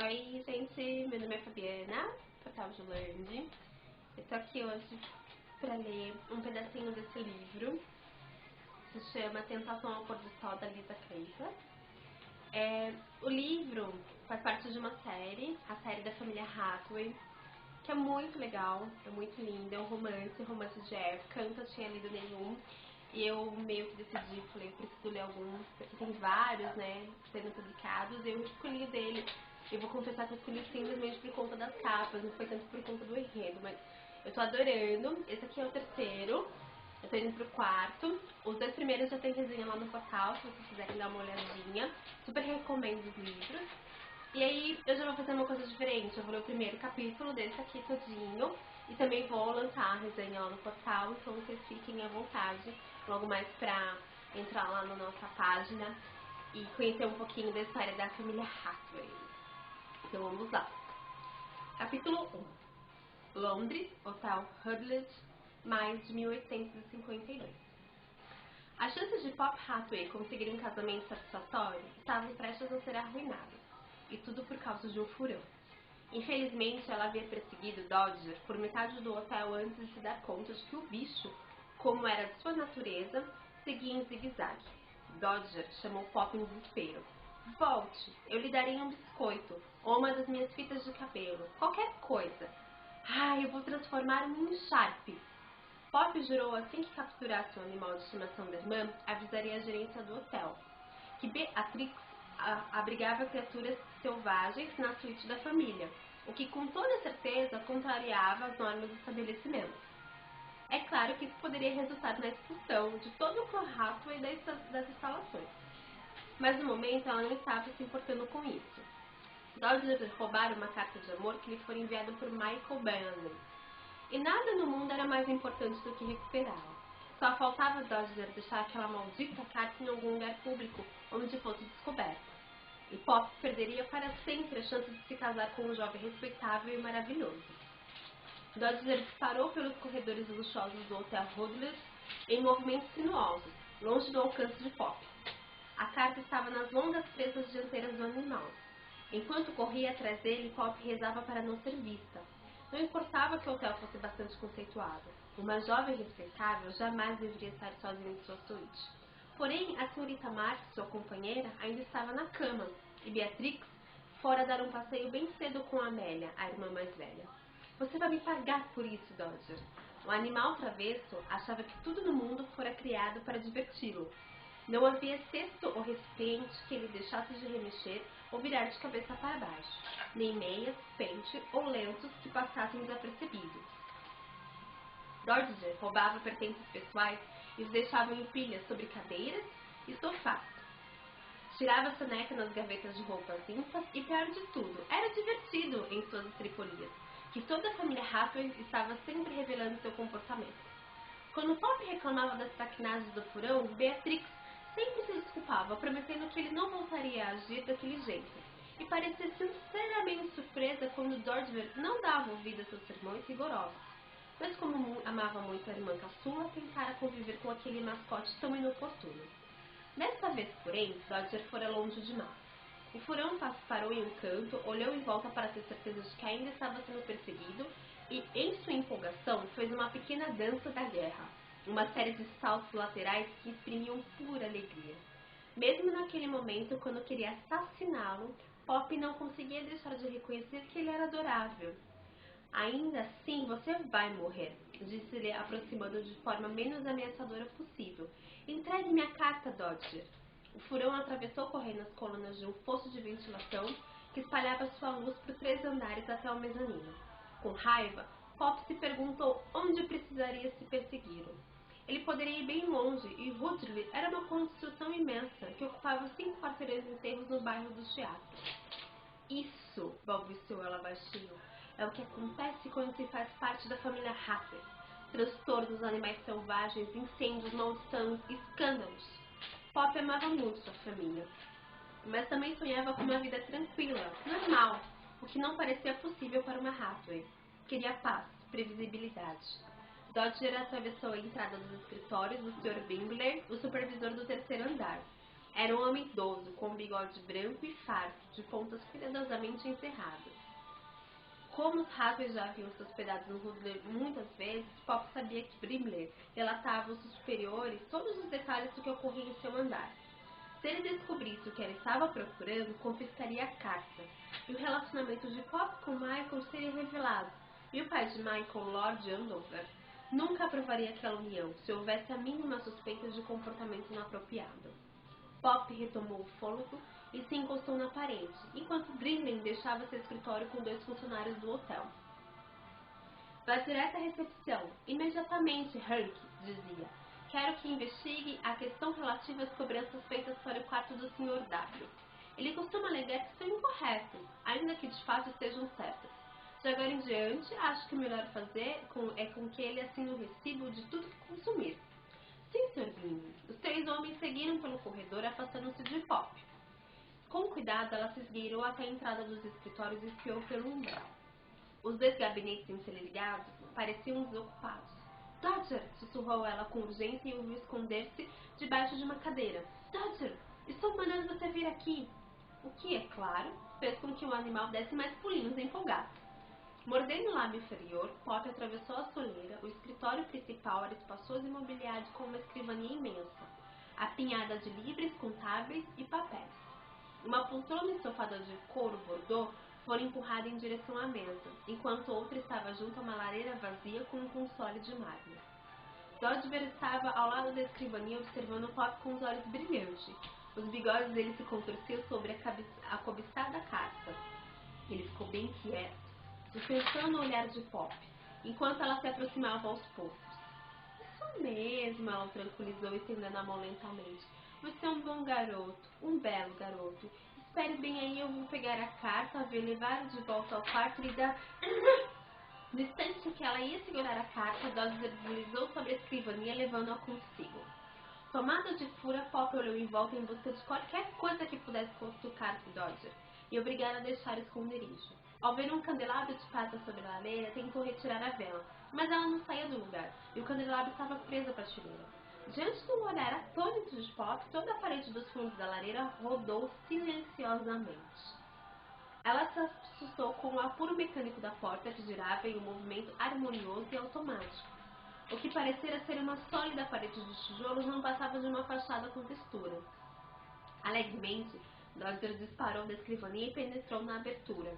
Oi, gente, meu nome é Fabiana, Portal Julande. Eu tô aqui hoje pra ler um pedacinho desse livro. Se chama Tentação ao Pôr do Sol, da Lisa Kleypas. O livro faz parte de uma série, a série da família Hathaway, que é muito legal, é muito linda, é um romance de época. Eu nunca tinha lido nenhum. E eu meio que decidi, falei, eu preciso ler algum, porque tem vários, né, sendo publicados, e eu escolhi dele. Eu vou confessar que eu escolhi simplesmente por conta das capas, não foi tanto por conta do enredo, mas eu tô adorando. Esse aqui é o terceiro, eu tô indo pro quarto. Os dois primeiros já tem resenha lá no portal, se vocês quiserem dar uma olhadinha. Super recomendo os livros. E aí eu já vou fazer uma coisa diferente, eu vou ler o primeiro capítulo desse aqui todinho e também vou lançar a resenha lá no portal, então vocês fiquem à vontade logo mais pra entrar lá na nossa página e conhecer um pouquinho da história da família Hathaway. Então vamos lá. Capítulo 1. Londres, Hotel Rutledge, maio de 1852. As chances de Pop Hathaway conseguir um casamento satisfatório estavam prestes a ser arruinadas. E tudo por causa de um furão. Infelizmente, ela havia perseguido Dodger por metade do hotel antes de se dar conta de que o bicho, como era de sua natureza, seguia em zigue-zague. Dodger chamou Pop em desespero. Volte, eu lhe darei um biscoito, ou uma das minhas fitas de cabelo, qualquer coisa. Eu vou transformar-me em um Sharp. Pop jurou assim que capturasse o animal de estimação da irmã, avisaria a gerência do hotel, que Beatrix abrigava criaturas selvagens na suíte da família, o que com toda certeza contrariava as normas do estabelecimento. É claro que isso poderia resultar na expulsão de todo o clã Hathaway das instalações, mas no momento ela não estava se importando com isso. Dodger roubara uma carta de amor que lhe foi enviada por Michael Bannon, e nada no mundo era mais importante do que recuperá-la. Só faltava Dodger deixar aquela maldita carta em algum lugar público onde fosse descoberta. E Pop perderia para sempre a chance de se casar com um jovem respeitável e maravilhoso. Dodger disparou pelos corredores luxuosos do Hotel Rutledge em movimentos sinuosos, longe do alcance de Pop. A carta estava nas longas presas dianteiras do animal. Enquanto corria atrás dele, Pop rezava para não ser vista. Não importava que o hotel fosse bastante conceituado. Uma jovem respeitável jamais deveria estar sozinha em sua suíte. Porém, a senhorita Marx, sua companheira, ainda estava na cama, e Beatrix fora dar um passeio bem cedo com Amélia, a irmã mais velha. Você vai me pagar por isso, Dodger. O animal travesso achava que tudo no mundo fora criado para diverti-lo. Não havia cesto ou recipiente que ele deixasse de remexer ou virar de cabeça para baixo, nem meias, pente ou lenços que passassem desapercebidos. Dodger roubava pertences pessoais e os deixava em pilhas sobre cadeiras e sofás. Tirava a soneca nas gavetas de roupas limpas e, pior de tudo, era divertido em suas estripolias, que toda a família Hathaway estava sempre revelando seu comportamento. Quando Pop reclamava das traquinagens do furão, Beatrix sempre se desculpava, prometendo que ele não voltaria a agir daquele jeito, e parecia sinceramente surpresa quando Dodger não dava ouvido a seus sermões rigorosos. Mas como amava muito a irmã caçula, tentara conviver com aquele mascote tão inoportuno. Desta vez, porém, Dodger fora longe demais. O furão parou em um canto, olhou em volta para ter certeza de que ainda estava sendo perseguido e, em sua empolgação, fez uma pequena dança da guerra, uma série de saltos laterais que exprimiam pura alegria. Mesmo naquele momento, quando queria assassiná-lo, Pop não conseguia deixar de reconhecer que ele era adorável. Ainda assim, você vai morrer, disse-lhe, aproximando de forma menos ameaçadora possível. Entregue-me a carta, Dodger. O furão atravessou correndo as colunas de um fosso de ventilação que espalhava sua luz por 3 andares até o mezanino. Com raiva, Pop se perguntou onde precisaria se persegui-lo. Ele poderia ir bem longe, e Rutledge era uma construção imensa que ocupava 5 quarteirões inteiros no bairro do teatro. Isso, balbuciou ela baixinho, é o que acontece quando se faz parte da família Hathaway. Transtornos, animais selvagens, incêndios, maldições, escândalos. Pop amava muito sua família, mas também sonhava com uma vida tranquila, normal, o que não parecia possível para uma Hathaway. Queria paz, previsibilidade. Dodger atravessou a entrada dos escritórios do Sr. Bingley, o supervisor do 3º andar. Era um homem idoso, com um bigode branco e farto, de pontas cuidadosamente encerradas. Como os Hathaway já haviam se hospedado no Hudley muitas vezes, Pop sabia que Brimley relatava aos seus superiores todos os detalhes do que ocorria em seu andar. Se ele descobrisse o que ela estava procurando, confiscaria a carta, e o relacionamento de Pop com Michael seria revelado, e o pai de Michael, Lord Andover, nunca aprovaria aquela união, se houvesse a mínima suspeita de comportamento inapropriado. Pop retomou o fôlego e se encostou na parede, enquanto Brimley deixava seu escritório com 2 funcionários do hotel. Vá direto à recepção, imediatamente, Hank, dizia. Quero que investigue a questão relativa às cobranças feitas para o quarto do Sr. W. Ele costuma alegar que são incorretas, ainda que de fato estejam certas. De agora em diante, acho que o melhor fazer é com que ele assine o recibo de tudo que consumir. Sim, Sr. Brimley. Os 3 homens seguiram pelo corredor, afastando-se de Pop. Com cuidado, ela se esgueirou até a entrada dos escritórios e espiou pelo umbral. Os 2 gabinetes interligados pareciam desocupados. Dodger! Sussurrou ela com urgência e o viu esconder-se debaixo de uma cadeira. Dodger! Estou mandando você vir aqui! O que, é claro, fez com que o animal desse mais pulinhos empolgados. Mordendo o lábio inferior, Pop atravessou a soleira. O escritório principal era espaçoso e mobiliado com uma escrivaninha imensa, apinhada de livros contábeis e papéis. Uma poltrona estofada de couro bordô fora empurrada em direção à mesa, enquanto outra estava junto a uma lareira vazia com um console de mármore. Dodger estava ao lado da escrivaninha observando Pop com os olhos brilhantes. Os bigodes dele se contorciam sobre a cobiçada carta. Ele ficou bem quieto, dispensando o olhar de Pop, enquanto ela se aproximava aos poucos. Isso mesmo, ela o tranquilizou, estendendo a mão lentamente. Você é um bom garoto, um belo garoto. Espere bem aí, eu vou pegar a carta, levar de volta ao quarto e dar... No instante em que ela ia segurar a carta, Dodger deslizou sobre a escrivaninha, levando-a consigo. Tomada de fúria, Pop olhou em volta em busca de qualquer coisa que pudesse cutucar Dodger e obrigá-la a deixar o esconderijo. Ao ver um candelabro de prata sobre a lareira, tentou retirar a vela, mas ela não saía do lugar, e o candelabro estava preso à prateleira. Diante do olhar atônito de Pop, toda a parede dos fundos da lareira rodou silenciosamente. Ela se assustou com o apuro mecânico da porta que girava em um movimento harmonioso e automático. O que parecera ser uma sólida parede de tijolos não passava de uma fachada com textura. Alegremente, Dodger disparou da escrivaninha e penetrou na abertura.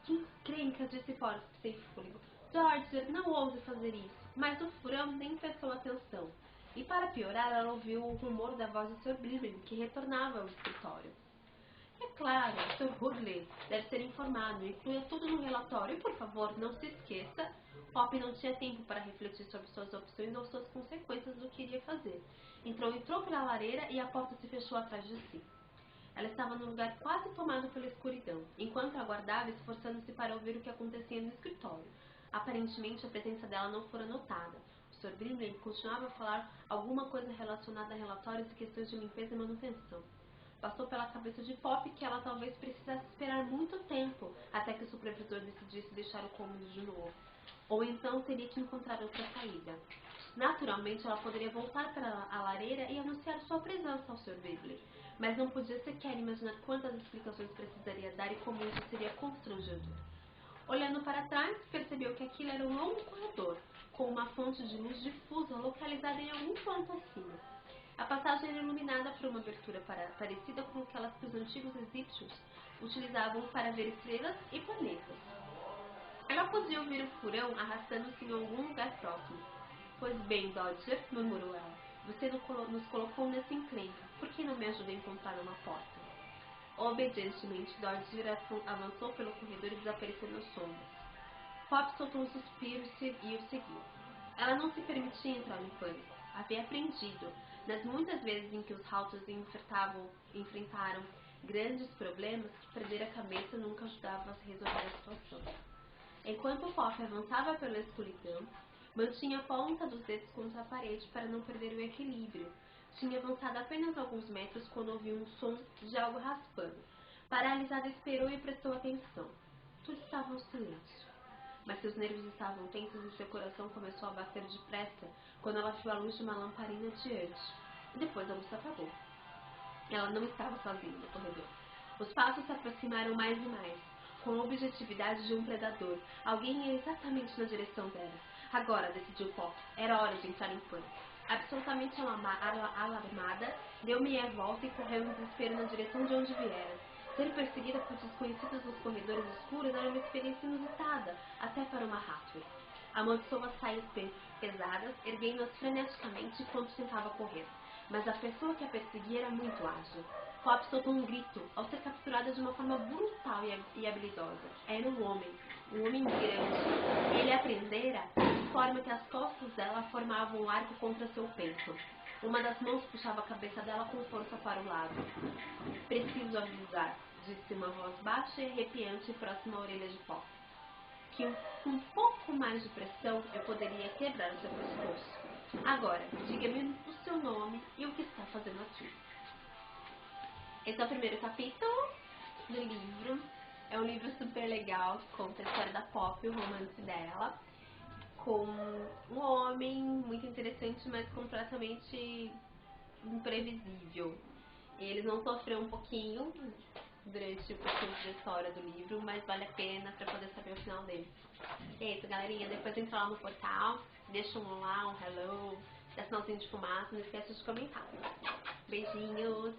Que encrenca, disse Pop sem fôlego. Dodger, não ouse fazer isso. Mas o furão nem prestou atenção. E para piorar, ela ouviu o rumor da voz do Sr. Brimley, que retornava ao escritório. É claro, o Sr. Hudley deve ser informado. Inclua tudo no relatório e, por favor, não se esqueça. Pop não tinha tempo para refletir sobre suas opções ou suas consequências do que iria fazer. Entrou pela lareira e a porta se fechou atrás de si. Ela estava num lugar quase tomado pela escuridão, enquanto aguardava, esforçando-se para ouvir o que acontecia no escritório. Aparentemente, a presença dela não fora notada. O Sr. Brimley continuava a falar alguma coisa relacionada a relatórios e questões de limpeza e manutenção. Passou pela cabeça de Pop que ela talvez precisasse esperar muito tempo até que o supervisor decidisse deixar o cômodo de novo. Ou então teria que encontrar outra saída. Naturalmente, ela poderia voltar para a lareira e anunciar sua presença ao Sr. Brimley, mas não podia sequer imaginar quantas explicações precisaria dar e como isso seria constrangedor. Olhando para trás, percebeu que aquilo era um longo corredor, com uma fonte de luz difusa localizada em algum ponto acima. A passagem era iluminada por uma abertura parecida com aquelas que os antigos egípcios utilizavam para ver estrelas e planetas. Ela podia ouvir o furão arrastando-se em algum lugar próximo. Pois bem, Dodger, murmurou ela, você nos colocou nessa encrenca. Por que não me ajuda a encontrar uma porta? Obedientemente, Dodger avançou pelo corredor e desapareceu nas sombras. Pop soltou um suspiro e o seguiu. Ela não se permitia entrar em pânico. Havia aprendido, nas muitas vezes em que os Halters enfrentaram grandes problemas, que perder a cabeça nunca ajudava a resolver a situação. Enquanto Pop avançava pela escuridão, mantinha a ponta dos dedos contra a parede para não perder o equilíbrio. Tinha avançado apenas alguns metros quando ouviu um som de algo raspando. Paralisada, esperou e prestou atenção. Tudo estava em silêncio. Mas seus nervos estavam tensos e seu coração começou a bater depressa quando ela viu a luz de uma lamparina diante. E depois a luz se apagou. Ela não estava sozinha no corredor. Os passos se aproximaram mais e mais, com a objetividade de um predador. Alguém ia exatamente na direção dela. Agora, decidiu Pop, era hora de entrar em pânico. Absolutamente alarmada, deu meia volta e correu em desespero na direção de onde viera. Ser perseguida por desconhecidos nos corredores escuros era uma experiência inusitada, até para uma Hathaway. Amaldiçoou as saias pesadas, erguendo-as freneticamente enquanto tentava correr. Mas a pessoa que a perseguia era muito ágil. Pop soltou um grito ao ser capturada de uma forma brutal e habilidosa. Era um homem grande. Ele a prendera de forma que as costas dela formavam um arco contra seu peito. Uma das mãos puxava a cabeça dela com força para o lado. Preciso avisar, disse uma voz baixa e arrepiante próxima à orelha de Pop, que com um pouco mais de pressão eu poderia quebrar o seu pescoço. Agora, diga-me o seu nome e o que está fazendo aqui. Esse é o primeiro capítulo do livro. É um livro super legal que conta a história da Pop, o romance dela, com um homem muito interessante, mas completamente imprevisível. Eles vão sofrer um pouquinho durante o percurso da história do livro, mas vale a pena para poder saber o final dele. É isso, galerinha. Depois entra lá no portal, deixa um lá, um hello, dá sinalzinho de fumaça, não esquece de comentar. Beijinhos!